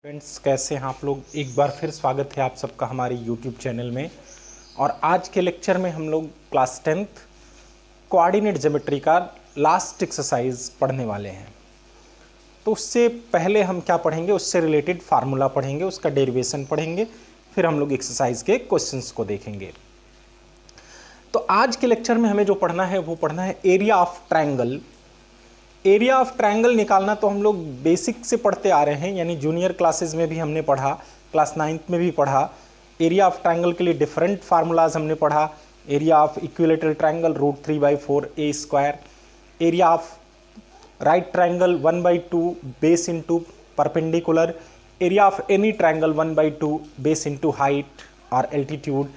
Friends, कैसे हैं आप लोग। एक बार फिर स्वागत है आप सबका हमारे YouTube चैनल में। और आज के लेक्चर में हम लोग क्लास 10th कोऑर्डिनेट ज्योमेट्री का लास्ट एक्सरसाइज पढ़ने वाले हैं। तो उससे पहले हम क्या पढ़ेंगे, उससे रिलेटेड फार्मूला पढ़ेंगे, उसका डेरिवेशन पढ़ेंगे, फिर हम लोग एक्सरसाइज के क्वेश्चंस को देखेंगे। तो आज के लेक्चर में हमें जो पढ़ना है वो पढ़ना है area of triangle. Area of triangle निकालना तो हम लोग बेसिक से पढ़ते आ रहे हैं, यानी जूनियर क्लासेस में भी हमने पढ़ा, क्लास 9th में भी पढ़ा। एरिया ऑफ ट्रायंगल के लिए डिफरेंट फार्मूलाज हमने पढ़ा। Area of equilateral triangle √3/4a², area of right triangle 1/2 base into perpendicular, area of any triangle 1/2 base into height और altitude,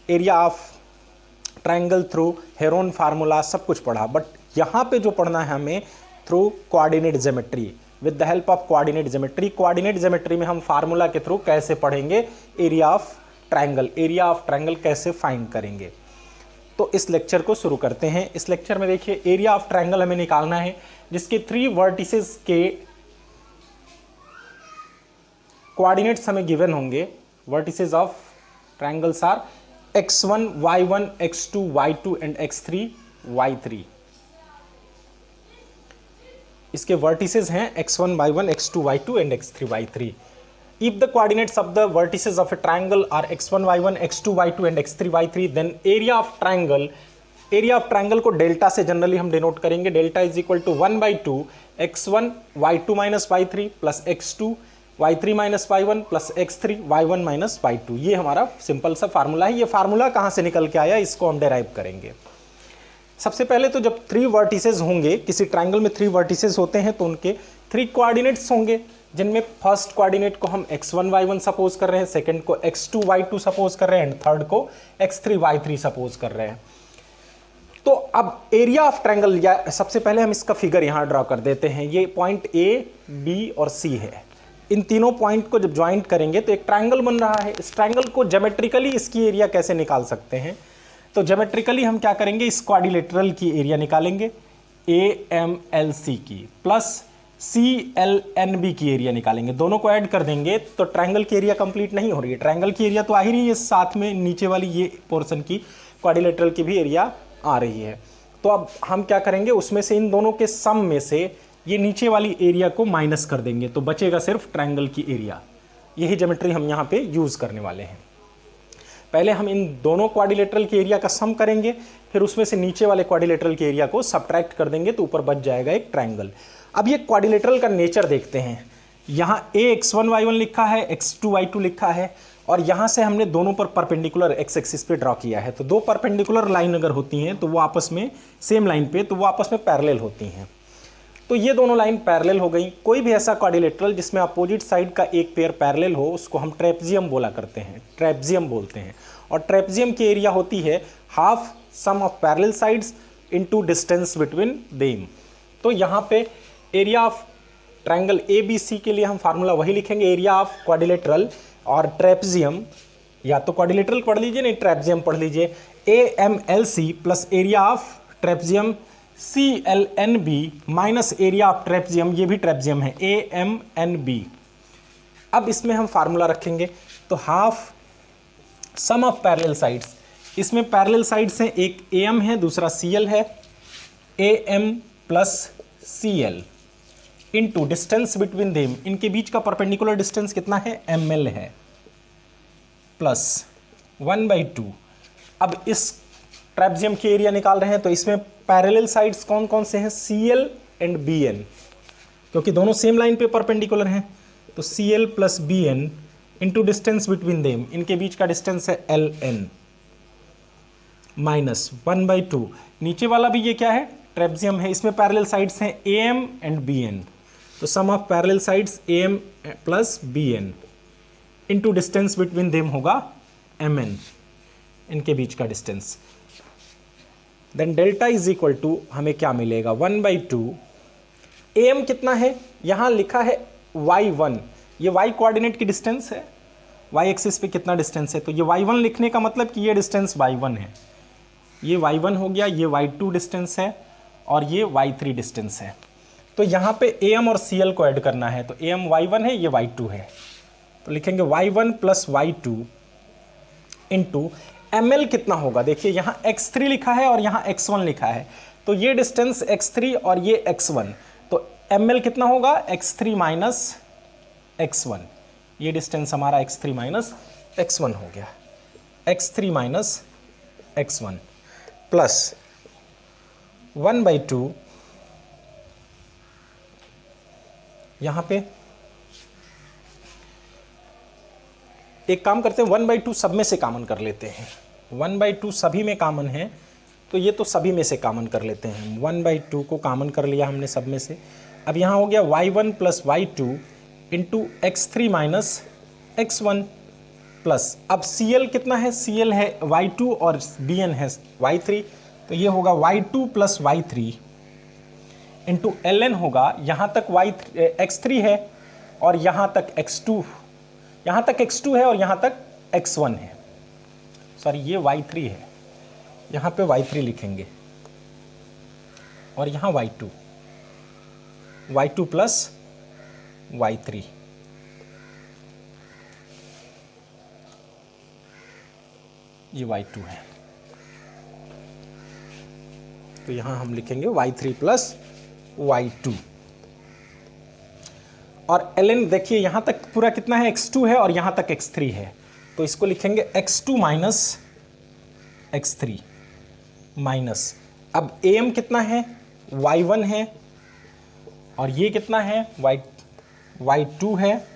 area of triangle through Heron formula, सब कुछ पढ़ा। But यहाँ पे जो पढ़ना है हमें through coordinate geometry, with the help of coordinate geometry. Coordinate geometry में हम फार्मूला के थ्रू कैसे पढ़ेंगे area of triangle, area of triangle कैसे फाइंड करेंगे। तो इस लेक्चर को शुरू करते हैं। इस लेक्चर में देखिए एरिया ऑफ ट्रायंगल हमें निकालना है जिसके 3 वर्टिसेस के कोऑर्डिनेट्स हमें गिवन होंगे। Vertices of triangles are x1 y1 x2 y2 and x3 y3। इसके वर्टिसेस हैं x1 y1 x2 y2 and x3 y3। If the coordinates of the vertices of a triangle are x1 y1 x2 y2 and x3 y3 then area of triangle, area of triangle को delta से generally हम denote करेंगे। Delta is equal to 1/2 x1 y2 minus y3 plus x2 y3 minus y1 plus x3 y1 minus y2। ये हमारा simple सा formula है। ये formula कहाँ से निकल के आया, इसको हम डेराइव करेंगे। सबसे पहले तो जब 3 वर्टिसेस होंगे, किसी ट्रायंगल में 3 वर्टिसेस होते हैं तो उनके 3 कोऑर्डिनेट्स होंगे, जिनमें फर्स्ट कोऑर्डिनेट को हम x1 y1 सपोज कर रहे हैं, सेकंड को x2 y2 सपोज कर रहे हैं एंड थर्ड को x3 y3 सपोज कर रहे हैं। तो अब एरिया ऑफ ट्रायंगल, या सबसे पहले हम इसका फिगर यहाँ ड्रॉ कर देते हैं। ये पॉइंट A, B और C है। इन तीनों पॉइंट को जब ज्वाइंट करेंगे तो एक ट्रायंगल बन रहा है। इस ट्रायंगल को ज्योमेट्रिकली इसकी एरिया कैसे निकाल सकते हैं, तो ज्योमेट्रिकली हम क्या करेंगे, इस क्वाड्रिलेटरल की एरिया निकालेंगे AMLC की, प्लस CLNB की एरिया निकालेंगे। दोनों को ऐड कर देंगे तो ट्रायंगल की एरिया कंप्लीट नहीं हो रही है। ट्रायंगल की एरिया तो आ ही रही है, साथ में नीचे वाली ये पोर्शन की क्वाड्रिलेटरल की भी एरिया आ रही है। तो अब हम क्या करेंगे, उसमें से इन दोनों के सम में से ये नीचे वाली एरिया को माइनस कर देंगे तो बचेगा सिर्फ ट्रायंगल की एरिया। यही ज्योमेट्री हम यहाँ पे यूज करने वाले हैं। पहले हम इन दोनों क्वाड्रिलेटरल के एरिया का सम करेंगे, फिर उसमें से नीचे वाले क्वाड्रिलेटरल के एरिया को सब्ट्रैक्ट कर देंगे तो ऊपर बच जाएगा एक ट्रायंगल। अब ये क्वाड्रिलेटरल का नेचर देखते हैं। यहाँ x1 y1 लिखा है, x2 y2 लिखा है, और यहाँ से हमने दोनों पर परपेंडिकुलर x एक्सिस पे ड्रॉ किया है। तो दो परपेंडिकुलर लाइन अगर होती हैं तो वो आपस में सेम लाइन पे, तो वो आपस में पैरेलल होती हैं। तो ये दोनों लाइन पैरेलल हो गई। कोई भी ऐसा क्वाड्रिलेटरल जिसमें अपोजिट साइड का एक पेयर पैरेलल हो उसको हम ट्रेपेजियम बोला करते हैं, ट्रेपेजियम बोलते हैं। और ट्रेपेजियम की एरिया होती है half sum of parallel sides into distance between them. तो यहाँ पे एरिया ऑफ ट्रायंगल ABC के लिए हम फार्मूला वही लिखेंगे, एरिया ऑफ क्वाड्रिलेटरल और ट्रेपेजियम, या तो क्वाड्रिलेटरल पढ़ लीजिए नहीं ट्रेपेजियम पढ़ लीजिए, AMLC plus area of trapezium CLNB minus area of trapezium, ये भी ट्रेपेजियम है, AMNB। अब इसमें हम फार्मूला रखेंगे तो half sum of parallel sides, इसमें पैरेलल साइड्स हैं, एक AM है दूसरा CL है, AM plus CL into distance between them, इनके बीच का परपेंडिकुलर डिस्टेंस कितना है, ML है, प्लस 1/2। अब इस ट्रेपेजियम की एरिया निकाल रहे हैं तो इसमें पैरेलल साइड्स कौन कौन से हैं, CL एंड BN, क्योंकि दोनों सेम लाइन पे परपेंडिकुलर हैं। तो CL plus BN into distance between them, इनके बीच का डिस्टेंस है LN, माइनस 1/2। नीचे वाला भी ये क्या है, ट्रेपेजियम है, इसमें पैरेलल साइड्स हैं AM एंड BN। तो sum of parallel sides AM plus BN into distance between them होगा MN, इनके बीच का distance. Then delta is equal to हमें क्या मिलेगा, 1/2। AM कितना है, यहाँ लिखा है y1, ये y कोऑर्डिनेट की डिस्टेंस है, y एक्सिस पे कितना डिस्टेंस है, तो ये y1 लिखने का मतलब कि ये डिस्टेंस y1 है, ये y1 हो गया, ये y2 डिस्टेंस है और ये y3 डिस्टेंस है। तो यहाँ पे AM और CL को ऐड करना है, तो AM y1 है, ये y2 है। तो लिखेंगे y1 plus y2 into ml कितना होगा, देखिए यहाँ x3 लिखा है और यहाँ x1 लिखा है, तो ये डिस्टेंस x3 और ये x1, तो ml कितना होगा x3 माइनस x1, ये डिस्टेंस हमारा x3 माइनस x1 हो गया, x3 माइनस x1 प्लस 1/2, यहां पे एक काम करते हैं 1/2 सब में से कॉमन कर लेते हैं, 1/2 सभी में कॉमन है, तो ये तो सभी में से कॉमन कर लेते हैं, 1/2 को कॉमन कर लिया हमने सब में से। अब यहाँ हो गया y1 plus y2 into x3 minus x1 plus, अब CL कितना है, CL है y2 और BN है y3, तो ये होगा y2 plus y3 into ln होगा, यहाँ तक x3 है और यहाँ तक x2, यहाँ तक x2 है और यहाँ तक x1 है, सॉरी ये y3 है, यहाँ पे y3 लिखेंगे और यहाँ y2 प्लस y3, ये y2 है, तो यहां हम लिखेंगे y3 प्लस y2 और ln देखिए यहां तक पूरा कितना है, x2 है और यहां तक x3 है, तो इसको लिखेंगे x2 माइनस x3 माइनस, अब am कितना है y1 है और ये कितना है y2 है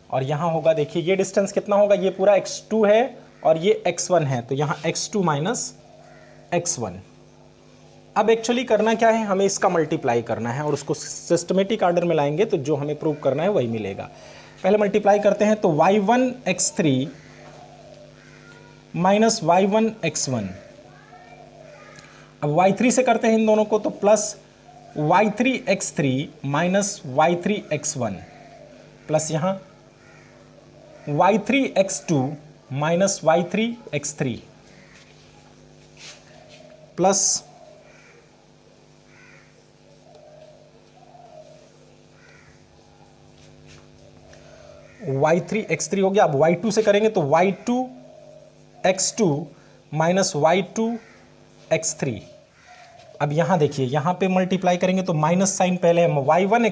और यहां होगा देखिए ये डिस्टेंस कितना होगा, ये पूरा x2 है और ये x1 है, तो यहां x2 माइनस x1। अब एक्चुअली करना क्या है, हमें इसका मल्टीप्लाई करना है और उसको सिस्टमेटिक ऑर्डर में लाएंगे तो जो हमें प्रूव करना है वही मिलेगा। पहले मल्टीप्लाई करते हैं, तो y1 x3 minus y1 x1, अब y3 से करते हैं इन दोनों को, तो plus y3 x3 minus y3 x1 plus यहाँ y3 x2 minus y3 x3 plus y3 x3 हो गया। अब y2 से करेंगे तो y2 x2 minus y2 x3, अब यहां देखिए यहां पे मल्टीप्लाई करेंगे तो माइनस साइन पहले हम y1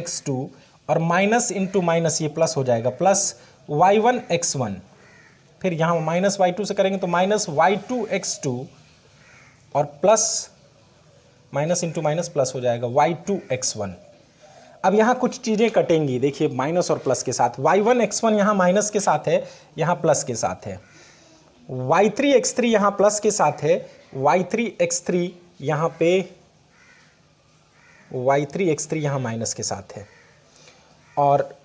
x2 और माइनस इंटू माइनस ये प्लस हो जाएगा, प्लस y1 x1, फिर यहां माइनस y2 से करेंगे तो माइनस y2 x2 और plus minus into minus plus हो जाएगा y2 x1। अब यहाँ कुछ चीज़ें कटेंगी, देखिए माइनस और प्लस के साथ, y1 x1 यहाँ माइनस के साथ है, यहाँ प्लस के साथ है, y3 x3 यहाँ प्लस के साथ है, y3 x3 यहाँ पे y3 x3 यहाँ माइनस के साथ है, और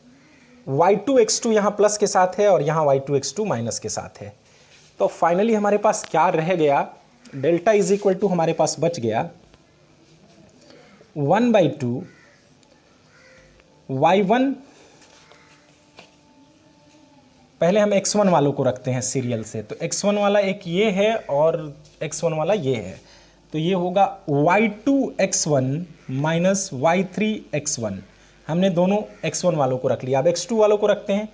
y2 x2 यहाँ प्लस के साथ है और यहाँ y2 x2 माइनस के साथ है। तो फाइनली हमारे पास क्या रह गया, डेल्टा इज इक्वल टू हमारे पास बच गया 1/2 y1, पहले हम x1 वालों को रखते हैं सीरियल से, तो x1 वाला एक ये है और x1 वाला ये है, तो ये होगा y2 x1 minus y3 x1, हमने दोनों x1 वालों को रख लिया। अब x2 वालों को रखते हैं,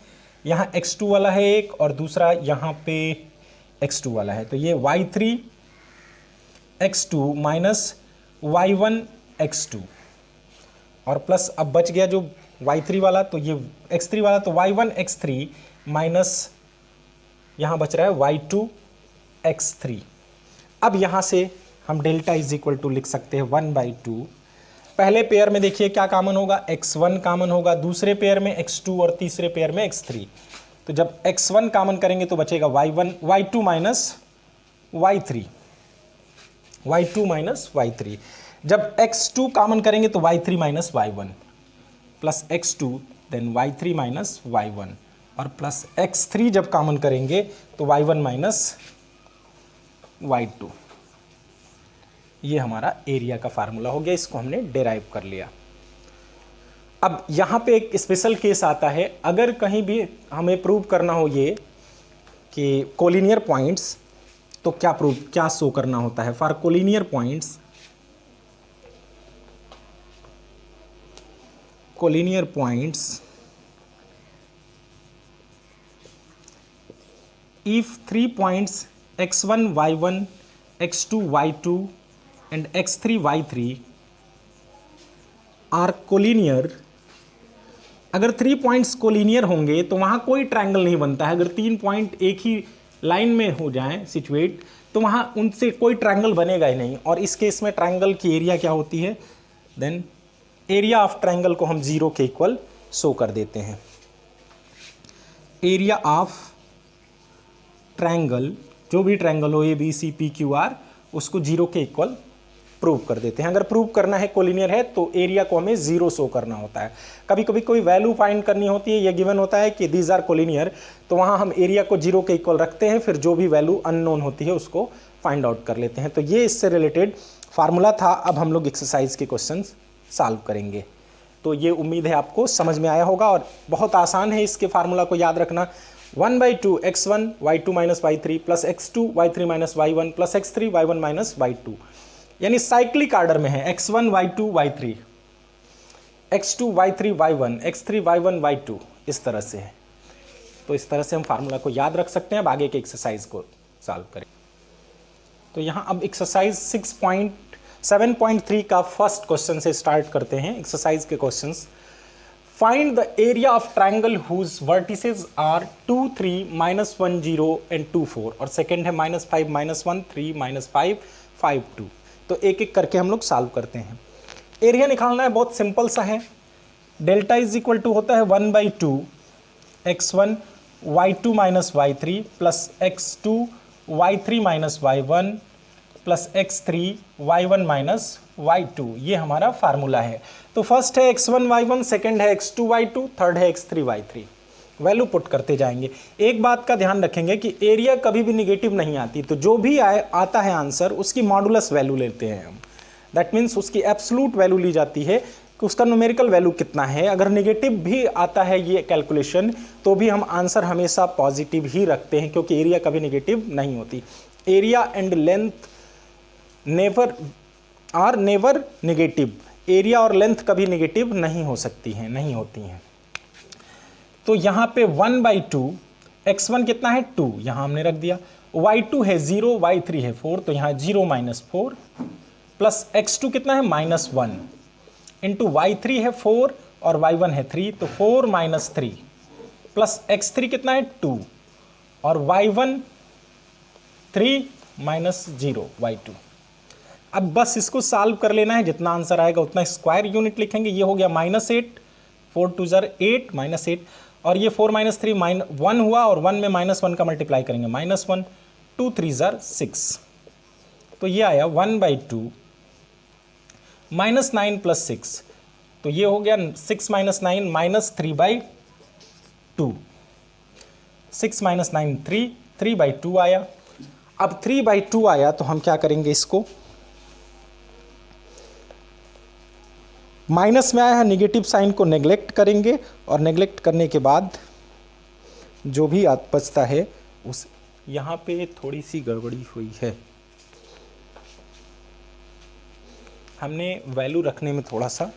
यहाँ x2 वाला है एक और दूसरा यहाँ पे x2 वाला है, तो ये y3 x2 minus y1 x2 और प्लस अब बच गया जो y3 वाला, तो ये x3 वाला, तो y1 x3 माइनस यहाँ बच रहा है y2 x3। अब यहाँ से हम डेल्टा इज इक्वल टू लिख सकते हैं 1/2, पहले पेयर में देखिए क्या कॉमन होगा, x1 कॉमन होगा, दूसरे पेयर में x2 और तीसरे पेयर में x3, तो जब x1 कॉमन करेंगे तो बचेगा y2 minus y3, y2 minus y3, जब x2 कॉमन करेंगे तो y3 minus y1 plus x2 then y3 minus y1 और प्लस x3 जब कॉमन करेंगे तो y1 माइनस y2। ये हमारा एरिया का फार्मूला हो गया, इसको हमने डेराइव कर लिया। अब यहाँ पे एक स्पेशल केस आता है, अगर कहीं भी हमें प्रूव करना हो ये कि कोलिनियर पॉइंट्स, तो क्या शो करना होता है, for collinear points if 3 points x1 y1 x2 y2 and x3 y3 are collinear, अगर 3 पॉइंट्स कोलिनियर होंगे तो वहाँ कोई ट्रायंगल नहीं बनता है। अगर 3 पॉइंट एक ही लाइन में हो जाएं सिचुएट, तो वहाँ उनसे कोई ट्रायंगल बनेगा ही नहीं। और इस केस में ट्रायंगल की एरिया क्या होती है, देन एरिया ऑफ ट्रायंगल को हम 0 के इक्वल शो कर देते हैं। एरिया ऑफ ट्रायंगल, जो भी ट्रायंगल हो ABCPQR, उसको 0 के इक्वल प्रूव कर देते हैं। अगर प्रूव करना है कोलिनियर है तो एरिया को हमें 0 शो करना होता है। कभी कभी कोई वैल्यू फाइंड करनी होती है, ये गिवन होता है कि दीज आर कोलिनियर, तो वहाँ हम एरिया को 0 के इक्वल रखते हैं, फिर जो भी वैल्यू अननोन होती है उसको फाइंड आउट कर लेते हैं। तो ये इससे रिलेटेड फार्मूला था। अब हम लोग एक्सरसाइज के क्वेश्चन सॉल्व करेंगे। तो ये उम्मीद है आपको समझ में आया होगा और बहुत आसान है इसके फार्मूला को याद रखना। 1/2 x1 y2 minus y3 plus x2 y3 minus y1 plus x3 y1 minus y2, यानी साइक्लिक आर्डर में है। x1 y2 y3, x2 y3 y1, x3 y1 y2, इस तरह से है। तो इस तरह से हम फार्मूला को याद रख सकते हैं। अब आगे के एक्सरसाइज को सॉल्व करें। तो यहाँ अब एक्सरसाइज 7.3 का फर्स्ट क्वेश्चन से स्टार्ट करते हैं। एक्सरसाइज के questions, find the area of triangle whose vertices are 2 3 -1 0 and 2 4, और सेकंड है -5 -1 3 -5 5 2। तो एक एक करके हम लोग सॉल्व करते हैं। एरिया निकालना है, बहुत सिंपल सा है। डेल्टा इज इक्वल टू होता है 1/2 x1 y2 minus y3 plus x2 y3 minus y1 plus x3 y1 minus y2। ये हमारा फार्मूला है। तो फर्स्ट है x1 y1, सेकंड है x2 y2, थर्ड है x3 y3। वैल्यू पुट करते जाएंगे। एक बात का ध्यान रखेंगे कि एरिया कभी भी निगेटिव नहीं आती, तो जो भी आता है आंसर उसकी मॉडुलस वैल्यू लेते हैं हम। दैट मीन्स उसकी एब्सोल्यूट वैल्यू ली जाती है कि उसका न्यूमेरिकल वैल्यू कितना है। अगर निगेटिव भी आता है ये कैलकुलेशन, तो भी हम आंसर हमेशा पॉजिटिव ही रखते हैं, क्योंकि एरिया कभी निगेटिव नहीं होती। Area and length never negative. Area और लेंथ कभी निगेटिव नहीं हो सकती हैं, नहीं होती हैं। तो यहाँ पे 1/2 x1 कितना है 2, यहाँ हमने रख दिया। y2 है 0, y3 है 4, तो यहाँ 0 - 4 प्लस x2 कितना है -1 इंटू y3 है 4 और y1 है 3, तो 4 - 3 प्लस x3 कितना है 2 और y1 3 - 0 y2। अब बस इसको सॉल्व कर लेना है, जितना आंसर आएगा उतना स्क्वायर यूनिट लिखेंगे। ये हो गया -8, 4 2 8 -8, और ये 4 - 3 1 हुआ, और 1 में -1 का मल्टीप्लाई करेंगे -1, 2 3 6, तो ये आया 1/2 -9 + 6, तो ये हो गया 6 - 9 -3/2, 6 - 9 3, 3/2 आया। अब 3/2 आया तो हम क्या करेंगे, इसको माइनस में आया है, निगेटिव साइन को नेग्लेक्ट करेंगे, और नेग्लेक्ट करने के बाद जो भी बचता है उस, यहाँ पे थोड़ी सी गड़बड़ी हुई है, हमने वैल्यू रखने में थोड़ा सा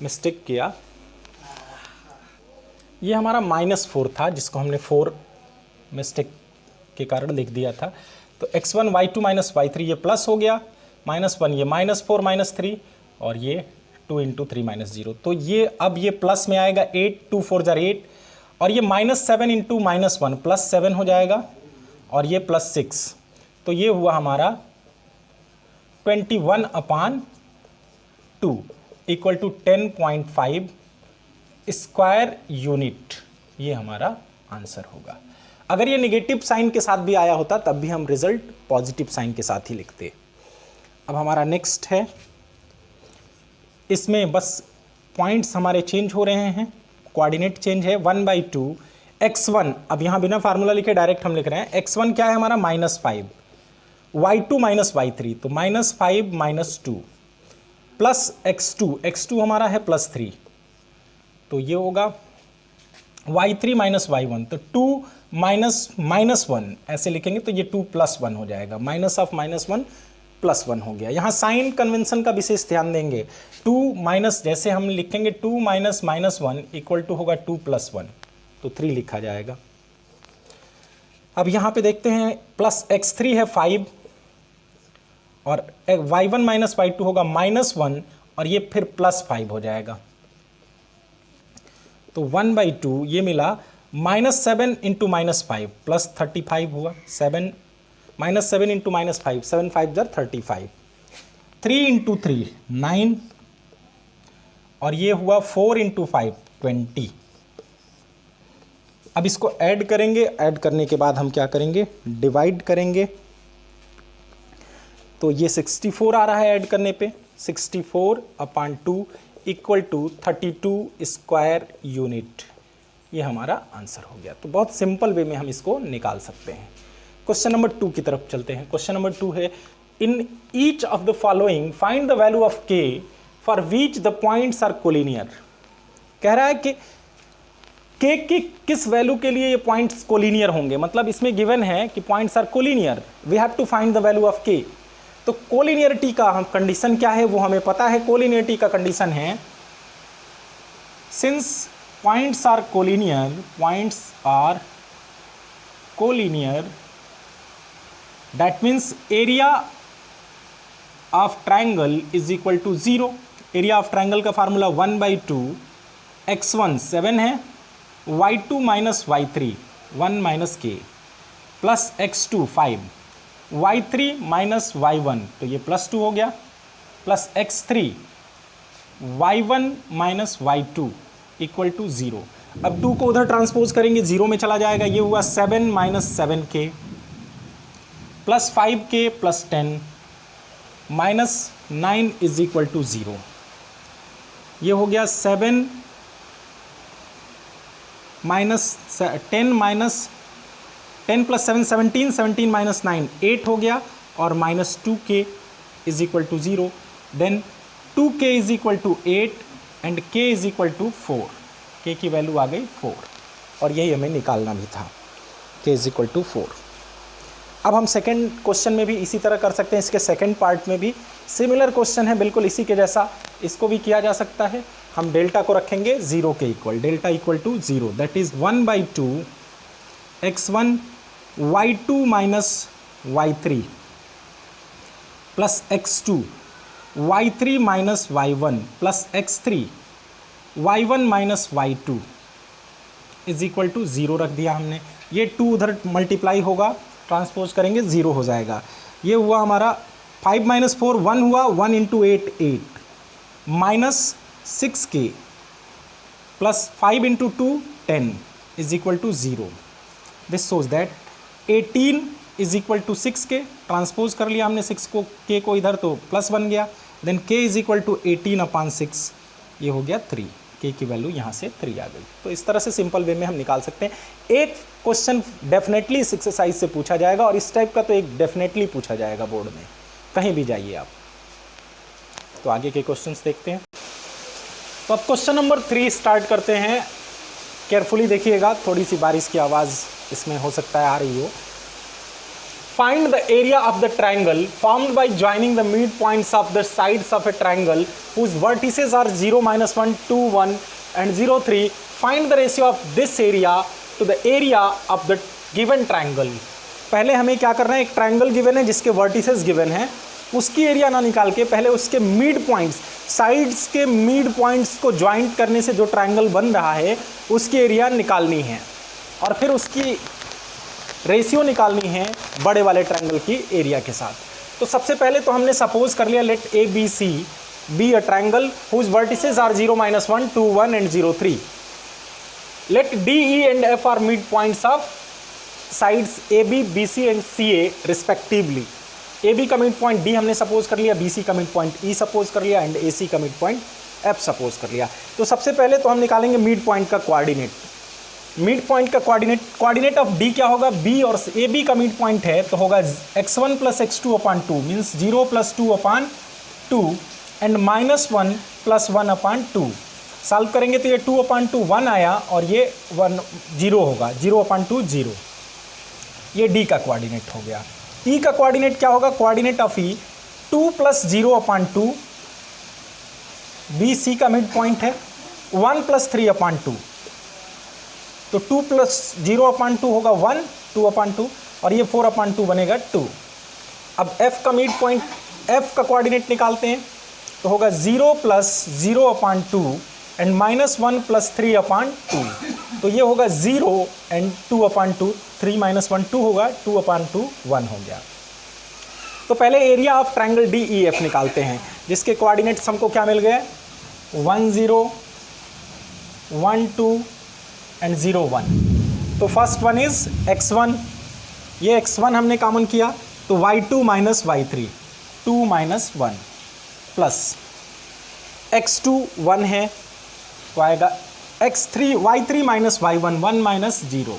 मिस्टेक किया। ये हमारा -4 था, जिसको हमने 4 मिस्टेक के कारण लिख दिया था। तो x1 y2 माइनस y3 ये प्लस हो गया, -1 ये -4 -3, और ये 2 × 3 - 0, तो ये अब ये प्लस में आएगा 8, 2 4 8, और ये -7 × -1 +7 हो जाएगा, और ये +6, तो ये हुआ हमारा 21/2 इक्वल टू 10.5 स्क्वायर यूनिट। ये हमारा आंसर होगा। अगर ये निगेटिव साइन के साथ भी आया होता तब भी हम रिजल्ट पॉजिटिव साइन के साथ ही लिखते। अब हमारा नेक्स्ट है, इसमें बस पॉइंट्स हमारे चेंज हो रहे हैं, कोऑर्डिनेट चेंज है। 1/2 x1, अब यहाँ बिना फार्मूला लिखे डायरेक्ट हम लिख रहे हैं। x1 क्या है हमारा -5, y2 - y3, तो -5 - 2 प्लस x2 हमारा है +3, तो ये होगा y3 - y1, तो 2 -1 ऐसे लिखेंगे, तो ये 2 + 1 हो जाएगा, -1 + 1 हो गया। यहाँ साइन कन्वेंशन का विशेष ध्यान देंगे। 2 जैसे हम लिखेंगे 2 - -1 इक्वल टू होगा 2 + 1, तो 3 लिखा जाएगा। अब यहाँ पे देखते हैं प्लस x3 है 5 और y1 माइनस y2 होगा -1 और ये फिर +5 हो जाएगा। तो 1/2 ये मिला -7 इंटू -5 +35 हुआ। 7 -7 इंटू -5 7 5 = 35। 3 इंटू 3 9 और ये हुआ 4 इंटू 5 20। अब इसको ऐड करेंगे, ऐड करने के बाद हम क्या करेंगे, डिवाइड करेंगे। तो ये 64 आ रहा है ऐड करने पे, 64/2 इक्वल टू 32 स्क्वायर यूनिट। ये हमारा आंसर हो गया। तो बहुत सिंपल वे में हम इसको निकाल सकते हैं। क्वेश्चन नंबर 2 की तरफ चलते हैं। क्वेश्चन नंबर 2 है, in each of the following find the value of k for which the points are collinear. कह रहा है कि k की किस वैल्यू के लिए ये पॉइंट्स कोलिनियर होंगे, मतलब इसमें गिवन है कि points are collinear, we have to find the value of k। तो कोलिनियरिटी का हम कंडीशन क्या है वो हमें पता है। कोलिनियरिटी का कंडीशन है, since points are collinear that means area of triangle is equal to 0। Area of triangle का फार्मूला 1/2 x1 7 है, y2 minus y3 1 minus k plus x2 5, y3 minus y1 तो ये +2 हो गया, plus x3 y1 minus y2 equal to 0। अब 2 को उधर transpose करेंगे, 0 में चला जाएगा। ये हुआ 7 minus 7k plus 5k plus 10 minus 9 is equal to 0। ये हो गया 7 माइनस 10 माइनस 10 प्लस 7 17, 17 माइनस 9 8 हो गया और minus 2k is equal to 0। Then 2k is equal to 8 and k is equal to 4। k की वैल्यू आ गई 4 और यही हमें निकालना भी था, k इज इक्वल टू 4। अब हम सेकंड क्वेश्चन में भी इसी तरह कर सकते हैं। इसके सेकंड पार्ट में भी सिमिलर क्वेश्चन है, बिल्कुल इसी के जैसा। इसको भी किया जा सकता है। हम डेल्टा को रखेंगे 0 के equal, delta equal to 0 that is 1/2 x1 y2 minus y3 plus x2 y3 minus y1 plus x3 y1 minus y2 is equal to 0 रख दिया हमने। ये 2 उधर मल्टीप्लाई होगा, ट्रांसपोज करेंगे 0 हो जाएगा। ये हुआ हमारा 5 माइनस 4 1 हुआ, 1 into 8 8 minus 6k plus 5 into 2 10 is equal to 0। This shows that 18 is equal to 6k, transpose कर लिया हमने 6 को, k को इधर तो प्लस बन गया। Then k is equal to 18/6, ये हो गया 3। k की वैल्यू यहाँ से 3 आ गई। तो इस तरह से सिंपल वे में हम निकाल सकते हैं। एक क्वेश्चन डेफिनेटली इस एक्सरसाइज से पूछा जाएगा और इस टाइप का तो एक डेफिनेटली पूछा जाएगा बोर्ड में, कहीं भी जाइए आप। तो आगे के क्वेश्चंस देखते हैं। तो अब क्वेश्चन नंबर 3 स्टार्ट करते हैं। केयरफुली देखिएगा, थोड़ी सी बारिश की आवाज़ इसमें हो सकता है आ रही हो। Find the area of the triangle formed by joining the midpoints of the sides of a triangle whose vertices are 0, -1, 2, 1 and 0, 3. Find the ratio of this area to the area of the given triangle. पहले हमें क्या करना है, एक triangle given है जिसके vertices given है, उसकी एरिया ना निकाल के पहले उसके मिड पॉइंट्स, साइड्स के मिड पॉइंट्स को ज्वाइंट करने से जो ट्रायंगल बन रहा है उसकी एरिया निकालनी है और फिर उसकी रेशियो निकालनी है बड़े वाले ट्रायंगल की एरिया के साथ। तो सबसे पहले तो हमने सपोज कर लिया, let A B C be a triangle whose vertices are 0, -1, 2, 1 and 0, 3. Let D E and F are mid points of sides A B, B C and C A respectively. A B का mid point D हमने suppose कर लिया, B C का mid point ई suppose कर लिया and ए सी का mid point F suppose कर लिया। तो सबसे पहले तो हम निकालेंगे मिड पॉइंट का कोऑर्डिनेट। मिड पॉइंट का कोऑर्डिनेट ऑफ डी क्या होगा, बी और ए बी का मिड पॉइंट है तो होगा x1 plus x2/2 means 0 plus 2/2 and -1 plus 1/2। Solve करेंगे तो ये 2/2 1 आया और ये 1 0 होगा, 0/2 0। ये डी का कोऑर्डिनेट हो गया। ई का कोऑर्डिनेट क्या होगा, coordinate of E 2 plus 0/2, B C का मिड पॉइंट है 1 प्लस 3/2 तो 2 प्लस 0/2 होगा 1 2/2 और ये 4/2 बनेगा 2। अब f का मिड पॉइंट, f का कोऑर्डिनेट निकालते हैं तो होगा 0 + 0/2 एंड -1 + 3/2। तो ये होगा 0 एंड 2/2, 3 - 1 2 होगा, 2/2 1 हो गया। तो पहले एरिया ऑफ ट्रायंगल DEF निकालते हैं, जिसके कोऑर्डिनेट्स हमको क्या मिल गए, 1 0 1 2 एंड 0 1। तो फर्स्ट वन इज x1, ये x1 हमने कॉमन किया तो y2 - y3, 2 - 1 प्लस x2 1 है तो आएगा y3 - y1 1 - 0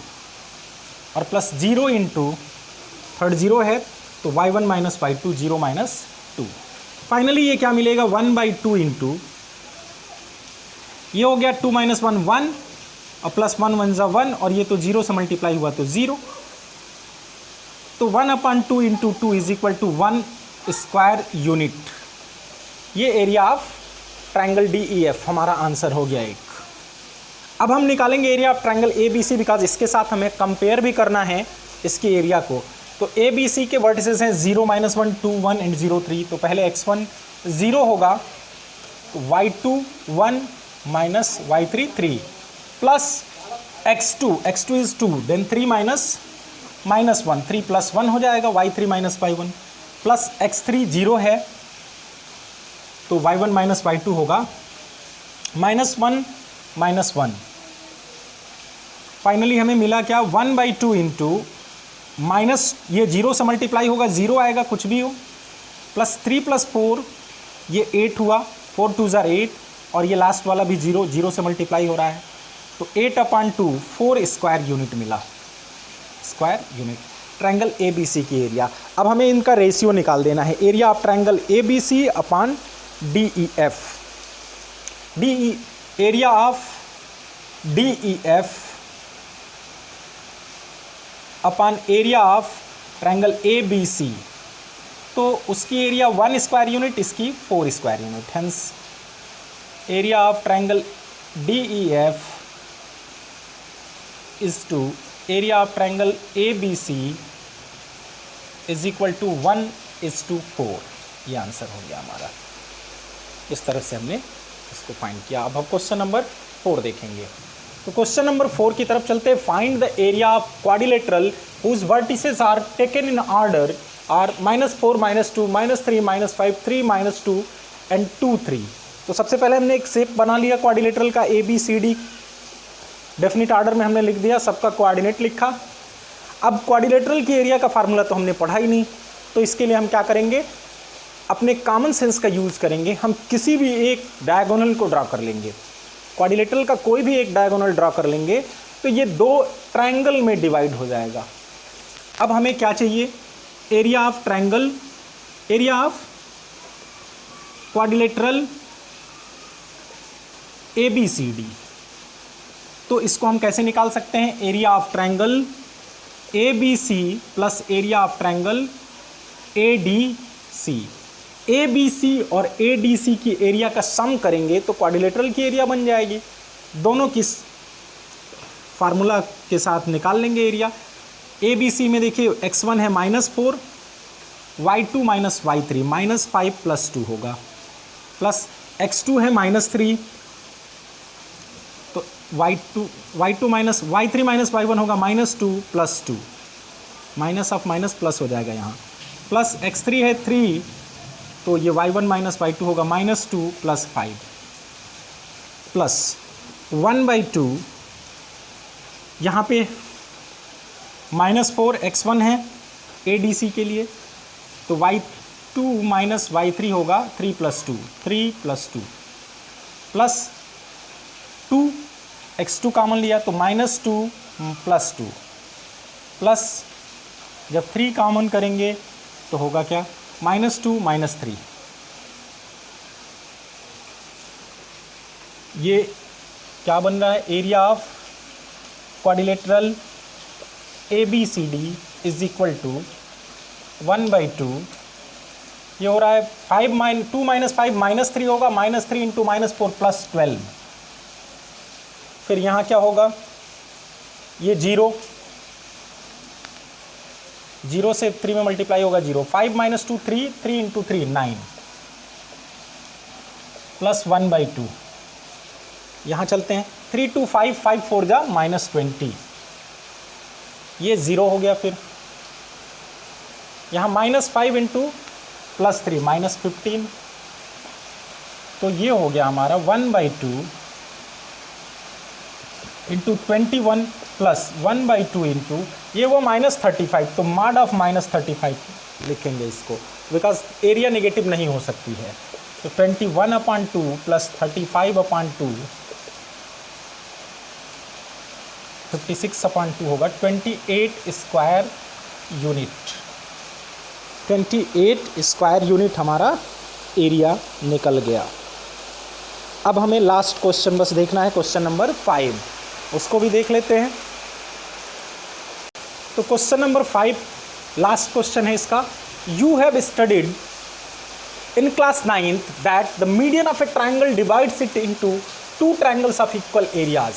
और प्लस 0 इंटू थर्ड 0 है तो y1 - y2 0 - 2। फाइनली ये क्या मिलेगा, 1/2 इंटू ये हो गया 2 - 1 1 और प्लस 1 1 ज़ा 1 और ये तो 0 से मल्टीप्लाई हुआ तो 0। तो 1/2 into 2 is equal to 1 square unit. ये एरिया ऑफ ट्रायंगल DEF हमारा आंसर हो गया एक। अब हम निकालेंगे area of triangle ABC, because इसके साथ हमें कंपेयर भी करना है इसके एरिया को। तो ABC के वर्टिसेस हैं 0 - 1 2 1 एंड 0 3। तो पहले x1 0 होगा, y2 1 - y3 3 plus x2 is 2 then 3 - -1 3 + 1 हो जाएगा, y3 - y1 प्लस x3 0 है तो y1 - y2 होगा -1 - 1। फाइनली हमें मिला क्या, 1/2 इंटू माइनस ये 0 से मल्टीप्लाई होगा 0 आएगा कुछ भी हो, प्लस 3 + 4 ये 8 हुआ, 4 2 ज़ा 8 और ये लास्ट वाला भी 0 से मल्टीप्लाई हो रहा है तो 8/2 4 स्क्वायर यूनिट मिला, स्क्वायर यूनिट ट्रायंगल ABC की एरिया। अब हमें इनका रेशियो निकाल देना है, area of triangle ABC upon DEF। Area of DEF upon area of triangle ABC, तो उसकी एरिया 1 स्क्वायर यूनिट, इसकी 4 square unit, hence area of triangle DEF is to area of triangle ABC is equal to 1:4। ये answer हो गया हमारा। इस तरह से हमने इसको फाइंड किया। अब हम क्वेश्चन नंबर 4 देखेंगे। तो क्वेश्चन नंबर 4 की तरफ चलते हैं। Find the area of quadrilateral whose vertices are taken in order are -4 -2 -3 -5 3 -2 and 2 3। तो सबसे पहले हमने एक शेप बना लिया क्वाड्रिलेटरल का ABCD, डेफिनेट ऑर्डर में हमने लिख दिया, सबका कोऑर्डिनेट लिखा। अब क्वाड्रिलेटरल की एरिया का फार्मूला तो हमने पढ़ा ही नहीं, तो इसके लिए हम क्या करेंगे, अपने कॉमन सेंस का यूज़ करेंगे। हम किसी भी एक डायगोनल को ड्रा कर लेंगे, क्वाड्रिलेटरल का कोई भी एक डायगोनल ड्रा कर लेंगे तो ये 2 ट्रायंगल में डिवाइड हो जाएगा। अब हमें क्या चाहिए, area of triangle, area of quadrilateral ABCD। तो इसको हम कैसे निकाल सकते हैं, area of triangle ABC plus area of triangle ADC। ABC और ADC की एरिया का सम करेंगे तो क्वाड्रिलेटरल की एरिया बन जाएगी। दोनों की फार्मूला के साथ निकाल लेंगे एरिया। ABC में देखिए x1 है -4, y2 - y3 -5 + 2 होगा, प्लस x2 है -3 तो y3 - y1 होगा -2 + 2, माइनस ऑफ माइनस प्लस हो जाएगा यहाँ, प्लस x3 है 3 तो ये y1 - y2 होगा -2 + 5 प्लस 1/2 यहाँ पे -4 x1 है ADC के लिए तो y2 - y3 होगा 3 + 2 प्लस 2 x2 कॉमन लिया तो -2 + 2 प्लस जब 3 कॉमन करेंगे तो होगा क्या, -2 - 3। ये क्या बन रहा है, area of quadrilateral ABCD is equal to 1/2, ये हो रहा है 2 - 5 -3 होगा, -3 × -4 + 12। फिर यहाँ क्या होगा, ये 0 0 से 3 में मल्टीप्लाई होगा 0, 5 माइनस 2 3, 3 इंटू 3 9 प्लस 1/2। यहाँ चलते हैं 3 2 5, 5 4 जा -20, ये 0 हो गया। फिर यहाँ -5 इंटू +3 -15, तो ये हो गया हमारा 1/2 इंटू 21 प्लस 1/2 इंटू ये वो -35, तो मॉड ऑफ -35 लिखेंगे इसको, बिकॉज एरिया नेगेटिव नहीं हो सकती है। तो 21/2 प्लस 35/2 56/2 होगा 28 स्क्वायर यूनिट। 28 स्क्वायर यूनिट हमारा एरिया निकल गया। अब हमें लास्ट क्वेश्चन बस देखना है, क्वेश्चन नंबर 5, उसको भी देख लेते हैं। तो क्वेश्चन नंबर 5 लास्ट क्वेश्चन है इसका। You have studied in class 9th that the median of A triangle divides it into 2 triangles of equal areas.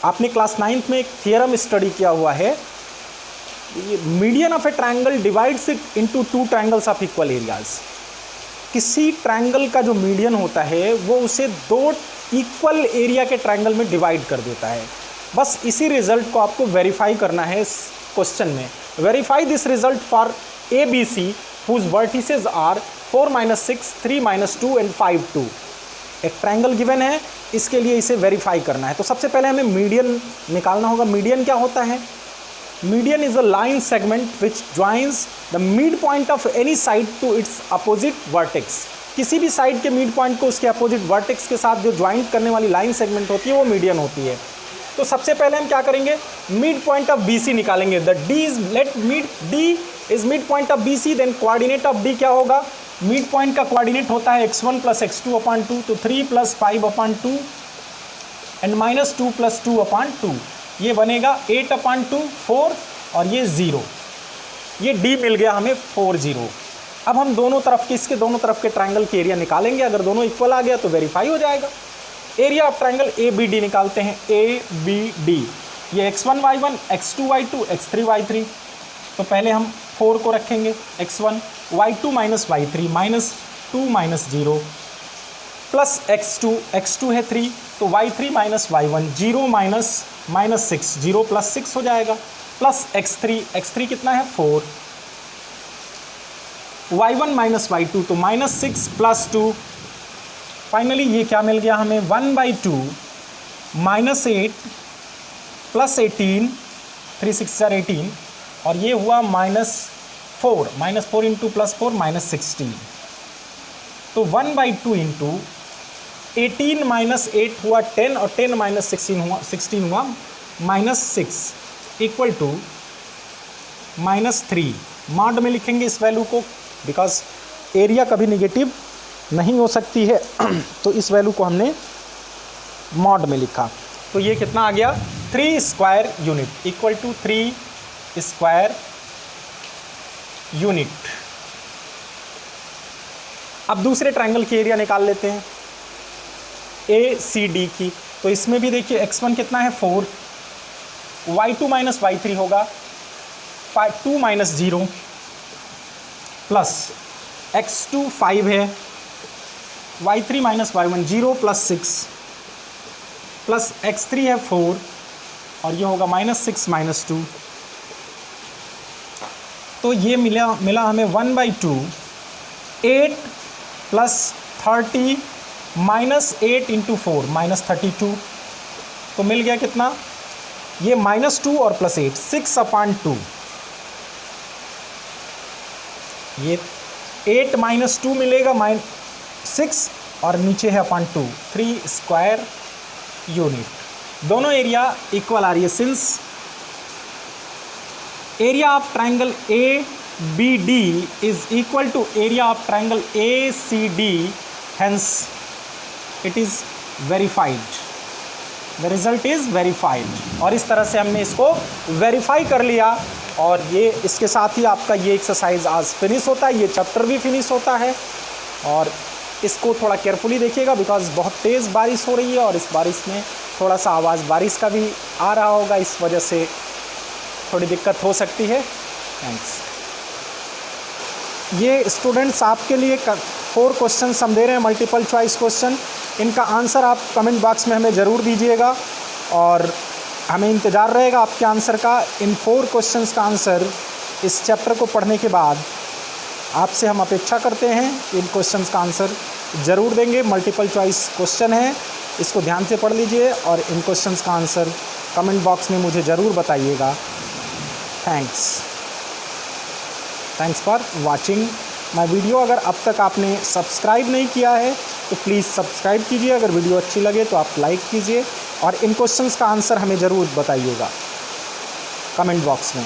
आपने क्लास 9th में एक थियरम स्टडी किया हुआ है, median of A triangle divides it into 2 triangles of equal areas. किसी triangle का जो median होता है वो उसे 2 इक्वल एरिया के ट्राइंगल में डिवाइड कर देता है। बस इसी रिजल्ट को आपको वेरीफाई करना है इस क्वेश्चन में। Verify this result for A B C whose vertices are 4 - 6 3 - 2 and 5 2। एक ट्राइंगल गिवन है, इसके लिए इसे वेरीफाई करना है। तो सबसे पहले हमें मीडियन निकालना होगा। मीडियन क्या होता है? Median is a line segment which joins the mid point of any side to its opposite vertex. किसी भी साइड के मिड पॉइंट को उसके अपोजिट वर्टेक्स के साथ जो ज्वाइंट करने वाली लाइन सेगमेंट होती है वो मीडियन होती है। तो सबसे पहले हम क्या करेंगे, मिड पॉइंट ऑफ BC निकालेंगे। The D is let mid D is mid point of BC, then coordinate of D क्या होगा? मिड पॉइंट का कोऑर्डिनेट होता है x1 + x2/2, तो 3 + 5/2 एंड -2 + 2/2, ये बनेगा 8/2 4 और ये 0। ये D मिल गया हमें 4 0। अब हम दोनों तरफ के, इसके दोनों तरफ के ट्राइंगल के एरिया निकालेंगे। अगर दोनों इक्वल आ गया तो वेरीफाई हो जाएगा। एरिया ऑफ ट्राइंगल ABD निकालते हैं। ABD ये x1 y1 x2 y2 x3 y3। तो पहले हम 4 को रखेंगे, x1 y2 - y3 -2 - 0 plus x2 है 3, तो y3 - y1 0 -6 0 + 6 हो जाएगा, प्लस x3 कितना है 4, y1 - y2 तो -6 + 2। फाइनली ये क्या मिल गया हमें 1/2 -8 + 18 3 6 18 और ये हुआ -4 इंटू +4 -16। तो 1/2 इंटू 18 - 8 हुआ 10 और 10 - 16 हुआ -6 इक्वल टू -3। मॉड में लिखेंगे इस वैल्यू को, बिकॉज एरिया कभी नेगेटिव नहीं हो सकती है। तो इस वैल्यू को हमने मॉड में लिखा। तो ये कितना आ गया 3 square unit equal to 3 square unit. अब दूसरे ट्राइंगल की एरिया निकाल लेते हैं ACD की। तो इसमें भी देखिए x1 कितना है 4, y2 - y3 होगा 2 - 0 प्लस x2 5 है, y3 - y1 0 + 6 प्लस x3 है 4 और ये होगा -6 - 2। तो ये मिला हमें 1/2 8 + 30 -8 इंटू 4 -32। तो मिल गया कितना, ये -2 और +8 6/2। ये 8 - 2 मिलेगा 6 और नीचे है /2 3 स्क्वायर यूनिट। दोनों एरिया इक्वल आ रही है। Since area of triangle ABD is equal to area of triangle ACD, hence it is verified, the result is verified. और इस तरह से हमने इसको वेरीफाई कर लिया। और ये इसके साथ ही आपका ये एक्सरसाइज आज फिनिश होता है, ये चैप्टर भी फिनिश होता है। और इसको थोड़ा केयरफुली देखिएगा, बिकॉज बहुत तेज़ बारिश हो रही है और इस बारिश में थोड़ा सा आवाज़ बारिश का भी आ रहा होगा, इस वजह से थोड़ी दिक्कत हो सकती है। थैंक्स। ये स्टूडेंट्स आपके लिए 4 क्वेश्चन हम दे रहे हैं, मल्टीपल चॉइस क्वेश्चन। इनका आंसर आप कमेंट बॉक्स में हमें ज़रूर दीजिएगा और हमें इंतज़ार रहेगा आपके आंसर का। इन 4 क्वेश्चंस का आंसर इस चैप्टर को पढ़ने के बाद आपसे हम अपेक्षा करते हैं इन क्वेश्चंस का आंसर ज़रूर देंगे। मल्टीपल चॉइस क्वेश्चन है, इसको ध्यान से पढ़ लीजिए और इन क्वेश्चंस का आंसर कमेंट बॉक्स में मुझे ज़रूर बताइएगा। Thanks for watching my video. अगर अब तक आपने सब्सक्राइब नहीं किया है तो प्लीज़ सब्सक्राइब कीजिए। अगर वीडियो अच्छी लगे तो आप लाइक कीजिए और इन क्वेश्चंस का आंसर हमें ज़रूर बताइएगा कमेंट बॉक्स में।